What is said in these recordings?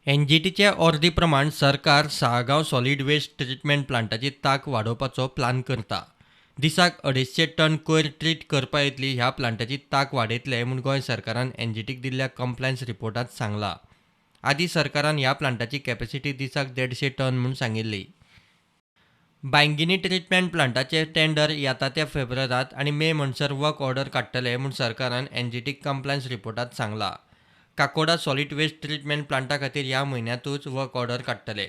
एनजीटीच्या अर्दी प्रमाण सरकार साळगांव सॉलिड वेस्ट ट्रीटमेंट प्लांटाची तांक वाडोवपाचो प्लान करता। दिसाक 250 टन कोयर ट्रीट करपा येतली ह्या प्लांटाची तांक वाडयतले म्हूण गोंय सरकारान एनजीटीक दिल्ल्या कंप्लायन्स रिपोर्टांत सांगलां। आदीं सरकारान ह्या प्लांटाची कॅपॅसिटी दिसाक 150 टन म्हूण सांगिल्ली। बांयगिनी ट्रीटमेंट प्लांटाचें टेंडर येता त्या फेब्रुवारांत आनी मे म्हणसर वर्क ऑर्डर काडटले म्हूण सरकारान एनजीटीक कंप्लायन्स रिपोर्टांत सांगलां। काकोडा सॉलिड वेस्ट ट्रीटमेंट प्लांटा खातीर ह्या म्हयन्यांतूच वर्क ऑर्डर काडटले।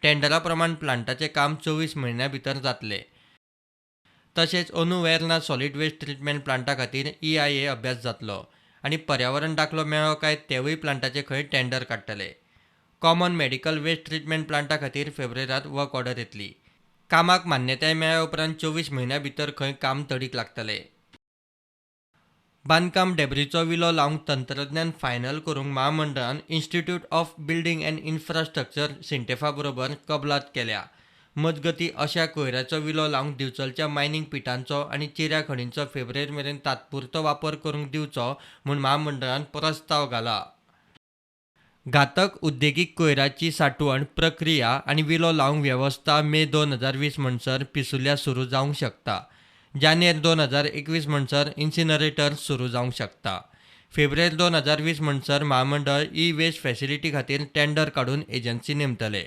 टेंडरा प्रमाण प्लांटाचें काम 24 म्हयन्यां भितर जातलें। तशेंच अंदू वेर्ना सॉलिड वेस्ट ट्रीटमेंट प्लांटा खातीर EIA अभ्यास जातलो आनी पर्यावरण दाखलो मेळ्ळो काय तेवूय प्लांटाचे खंय टेंडर काडटले। कॉमन मेडिकल वेस्ट ट्रीटमेंट प्लांटा खातीर फेब्रुवारांत वर्क ऑर्डर येतली। कामाक मान्यताय मेळ्ळ्या उपरांत 24 म्हयन्यां भितर खंय काम तडीक लागतलें। बांदकाम डेब्रीचो विलो लावंक तंत्रज्ञान फायनल करूंक महामंडळान institute of building and infrastructure सिंटेफा बरोबर कबलात केल्या। मजगतीं अशा कोयराचो विलो लावंक दिवचलच्या मायनिंग पिटांचो आनी चिऱ्या खणींचो फेब्रुवारी मेरेन तात्पुरतो वापर करूंक दिवचो म्हूण महामंडळान प्रस्ताव घाला। घातक उद्देगीक कोयराची सांठवण प्रक्रिया आनी विलो लावंक वेवस्था मे 2020 म्हणसर पिसुल्या सुरू जावंक शकता। जानेर 2021 म्हणसर इन्सिनरेटर्स सुरू जावंक शकता। फेब्रुवारी 2020 म्हणसर महामंडळ वेस्ट फॅसिलिटी खातीर टेंडर काडून एजन्सी नेमतले।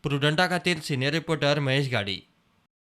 प्रुडंटा खातीर सिनियर रिपोर्टर महेश गाडी।